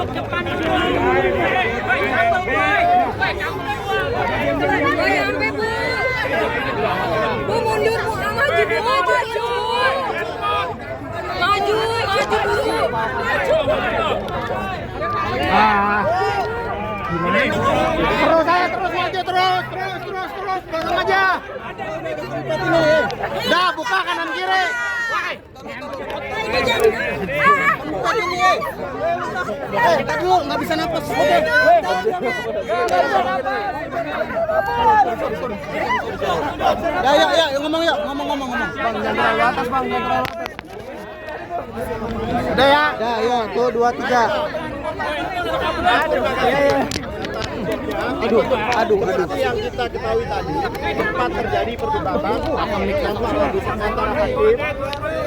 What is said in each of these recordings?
Bu mundur, Bu maju, Bu maju. Maju, Bu. Terus saya terus maju terus dorong aja. Dah buka kanan kiri. Kita dulu nggak bisa nafas. Oke. Ya ngomong yuk ngomong. Bang jangan atas bang jangan atas. Udah ya. Dah ya tuh 2 3. Aduh. Yang kita ketahui tadi, sempat terjadi perdebatan antara hakim,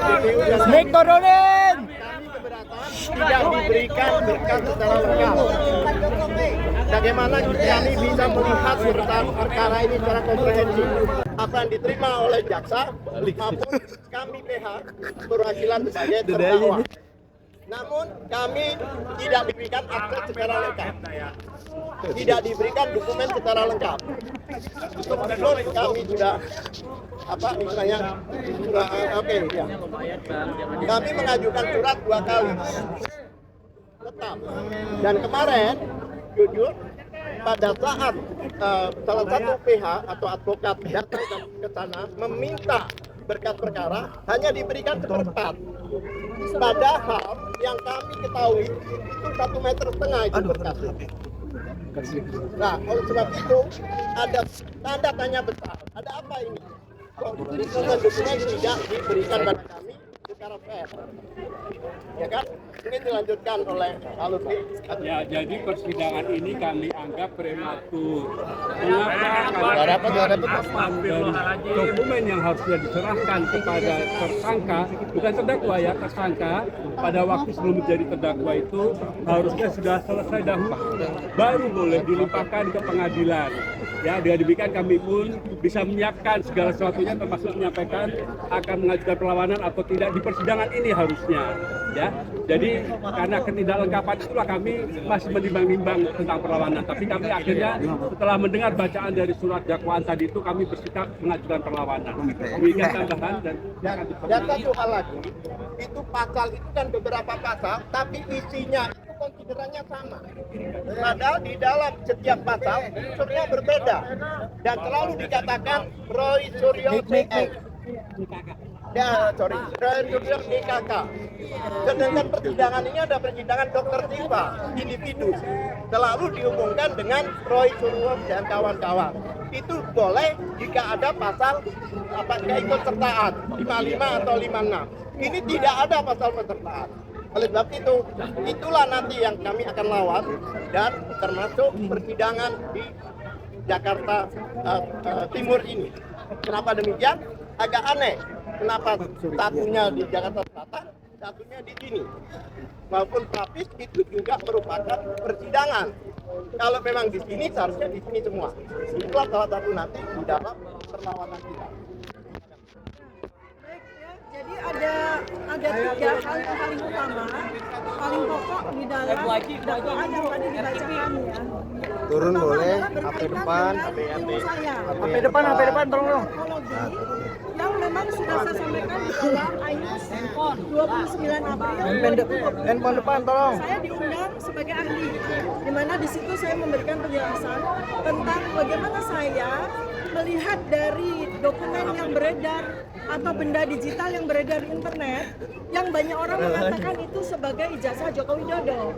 DPU dan Mik turunin. kami keberatan tidak diberikan berkas secara lengkap. Bagaimana kami bisa melihat perkara ini secara komprehensif? Apa yang diterima oleh jaksa maupun kami PH perwakilan sebagai terdakwa. Namun kami tidak diberikan akses secara lengkap, tidak diberikan dokumen secara lengkap. Untuk itu kami sudah Kami mengajukan surat 2 kali tetap. Dan kemarin jujur pada saat salah satu PH atau advokat datang ke sana meminta berkas perkara hanya diberikan seperempat. Padahal yang kami ketahui itu 1,5 meter itu berkas. Nah, oleh sebab itu ada tanda tanya besar. Ada apa ini? Kok dokumen tidak diberikan pada kami secara fair? Ya kan? Ini dilanjutkan oleh Alutri. Ya, jadi persidangan ini kami anggap prematur. Mengapa? Dokumen yang harusnya diserahkan kepada tersangka, bukan terdakwa ya, tersangka pada waktu sebelum menjadi terdakwa itu harusnya sudah selesai dahulu, baru boleh dilimpahkan ke pengadilan. Ya, dengan demikian kami pun bisa menyiapkan segala sesuatunya, termasuk menyampaikan akan mengajukan perlawanan atau tidak di persidangan ini harusnya. Ya, jadi karena ketidaklengkapan itulah kami masih menimbang-nimbang tentang perlawanan. Tapi kami akhirnya setelah mendengar bacaan dari surat dakwaan tadi itu kami bersikap mengajukan perlawanan. Demikian tambahan dan satu hal lagi, itu pasal itu kan beberapa pasal, tapi isinya itu konsiderannya sama. Padahal di dalam setiap pasal unsurnya berbeda dan selalu dikatakan Roy Suryo CX. DKK. Sedangkan persidangan ini ada persidangan Dr. Silva, individu. Selalu diumumkan dengan Roy Suryo dan kawan-kawan. Itu boleh jika ada pasal keikutsertaan 55 atau 56. Ini tidak ada pasal pesertaan. Oleh sebab itu, itulah nanti yang kami akan lawan dan termasuk persidangan di Jakarta Timur ini. Kenapa demikian? Agak aneh. Kenapa satunya di Jakarta Selatan, satunya di sini? Maupun Papis itu juga merupakan persidangan. Kalau memang di sini, seharusnya di sini semua. Itulah salah satu nanti di dalam perlawanan kita. Jadi ada 3 hal yang paling utama, paling pokok di dalam dakwaan yang tadi dibacakan ya. Turun Pertama boleh, adalah berkaitan dengan ilmu saya. HP depan tolong. Yang memang sudah saya sampaikan di dalam ayat 29 April. Handphone depan tolong. Saya diundang sebagai ahli, di mana di situ saya memberikan penjelasan tentang bagaimana saya melihat dari dokumen yang beredar atau benda digital yang beredar di internet yang banyak orang mengatakan itu sebagai ijazah Joko Widodo.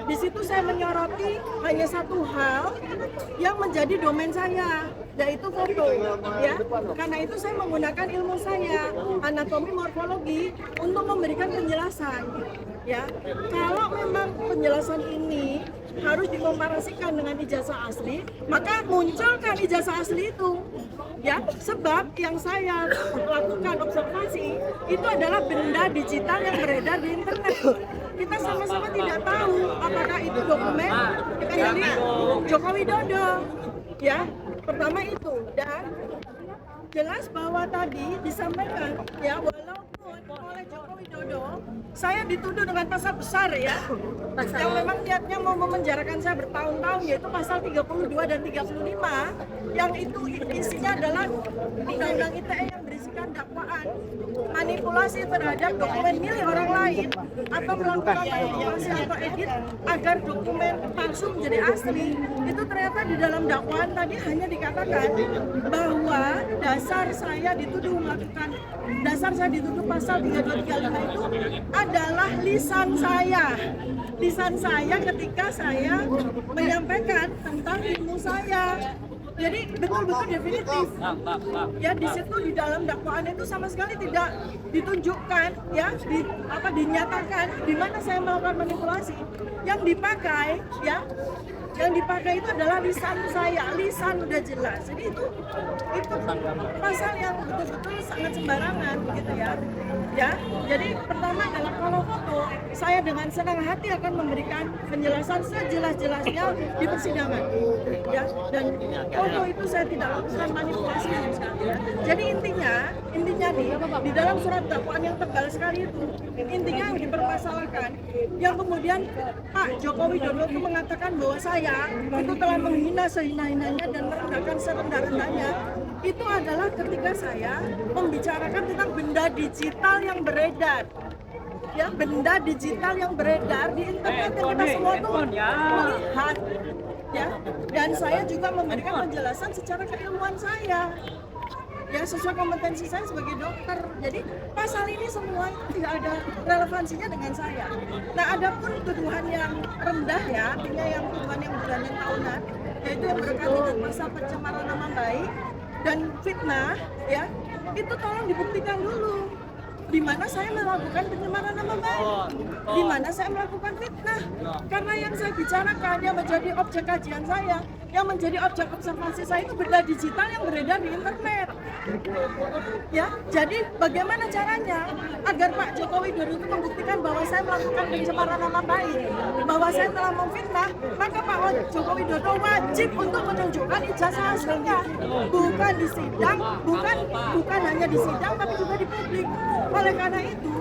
Di situ saya menyoroti hanya satu hal yang menjadi domain saya, yaitu foto. Ya, karena itu saya menggunakan ilmu saya, anatomi morfologi, untuk memberikan penjelasan. Ya, kalau memang penjelasan ini harus dikomparasikan dengan ijazah asli, maka munculkan ijazah asli itu. Ya, sebab yang saya lakukan observasi itu adalah benda digital yang beredar di internet. Kita sama-sama tidak tahu apakah itu dokumen dari Joko Widodo. Ya, pertama itu. Dan jelas bahwa tadi disampaikan ya, walaupun oleh Joko Widodo, saya dituduh dengan pasal besar ya, yang memang niatnya mau memenjarakan saya bertahun-tahun, yaitu pasal 32 dan 35, yang itu isinya adalah undang-undang ITE yang berisikan dakwaan manipulasi terhadap dokumen milik orang lain atau melakukan manipulasi atau edit agar dokumen palsu menjadi asli. Itu ternyata di dalam dakwaan tadi hanya dikatakan bahwa dasar saya dituduh pasal 3235 itu adalah lisan saya ketika saya menyampaikan tentang ilmu saya. Jadi betul-betul definitif. Ya di situ di dalam dakwaan itu sama sekali tidak ditunjukkan ya, dinyatakan di mana saya melakukan manipulasi. Yang dipakai itu adalah lisan saya, lisan udah jelas. Jadi itu pasal yang betul-betul sangat sembarangan gitu ya. Ya, jadi pertama adalah kalau foto, saya dengan senang hati akan memberikan penjelasan sejelas-jelasnya di persidangan. Ya, dan foto itu saya tidak lakukan manipulasi sama sekali. Ya. Jadi intinya nih di dalam surat dakwaan yang tebal sekali itu, intinya yang dipermasalahkan, yang kemudian Pak Joko Widodo itu mengatakan bahwa saya itu telah menghina sehina-hinanya dan merendahkan serendah-rendahnya, itu adalah ketika saya membicarakan tentang benda digital yang beredar. Ya, benda digital yang beredar di internet yang kita semua tuh melihat. Ya, dan saya juga memberikan penjelasan secara keilmuan saya. Ya, sesuai kompetensi saya sebagai dokter. Jadi pasal ini semua tidak ada relevansinya dengan saya. Nah, adapun tuduhan yang rendah ya, artinya yang tuduhan yang bulan yang tahunan, yaitu yang berkaitan dengan pasal pencemaran nama baik dan fitnah, ya, itu tolong dibuktikan dulu. Di mana saya melakukan pencemaran nama baik, di mana saya melakukan fitnah. Karena yang saya bicarakan yang menjadi objek kajian saya, yang menjadi objek observasi saya itu benda digital yang beredar di internet. Ya, jadi bagaimana caranya agar Pak Joko Widodo itu membuktikan bahwa saya melakukan pencemaran nama baik, bahwa saya telah memfitnah, maka Pak Joko Widodo wajib untuk menunjukkan ijazah aslinya, bukan di sidang, bukan hanya di sidang, tapi juga di publik. Oleh karena itu,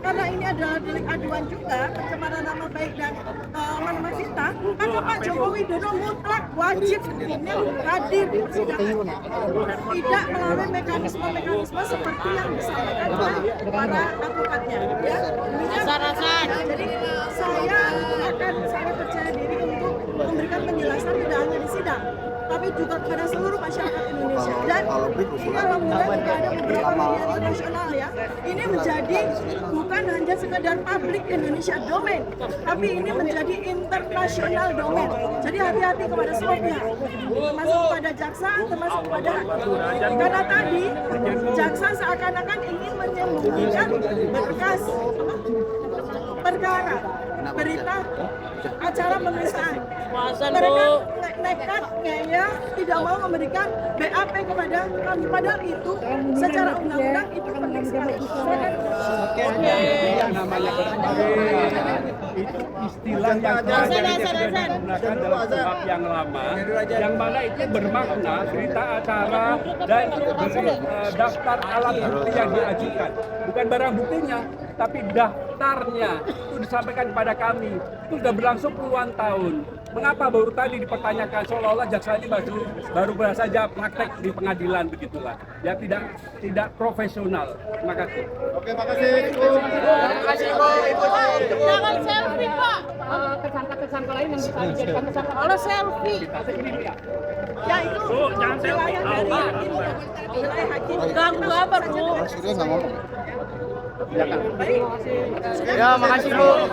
karena ini adalah delik aduan juga, pencemaran nama baik dan fitnah, maka Pak Joko Widodo mutlak wajib hukumnya hadir di persidangan, tidak melalui mekanisme seperti yang disampaikan oleh para advokatnya. Ya, jadi saya akan sangat percaya diri untuk memberikan penjelasan tidak hanya di sidang, tapi juga kepada seluruh masyarakat Indonesia. Dan ini alhamdulillah juga ada beberapa media internasional ya. Ini menjadi bukan hanya sekedar publik Indonesia domain, tapi ini menjadi internasional domain. Jadi hati-hati kepada semua pihak, termasuk kepada jaksa, termasuk kepada hakim. Karena tadi jaksa seakan-akan ingin menyembunyikan berkas perkara, berita acara pemeriksaan. Mereka nekat ngeyel, tidak mau memberikan BAP kepada kami, padahal itu secara undang-undang itu penting sekali. Yang namanya itu istilah yang sudah digunakan dalam kuhap yang lama, yang mana itu bermakna berita acara dan daftar alat bukti yang diajukan, bukan barang buktinya, tapi daftarnya itu disampaikan kepada kami. Itu sudah berlangsung puluhan tahun. Mengapa baru tadi dipertanyakan seolah-olah jaksa ini baru saja praktek di pengadilan begitulah? Ya tidak profesional. Terima kasih. Oke, makasih. Terima kasih, Ibu. Jangan selfie, Pak. Tersangka-tersangka lain yang bisa dijadikan tersangka. Kalau selfie. Ya itu wilayah dari hakim, wilayah hakim. Ganggu apa, Bu? Baik. Ya, makasih Bu.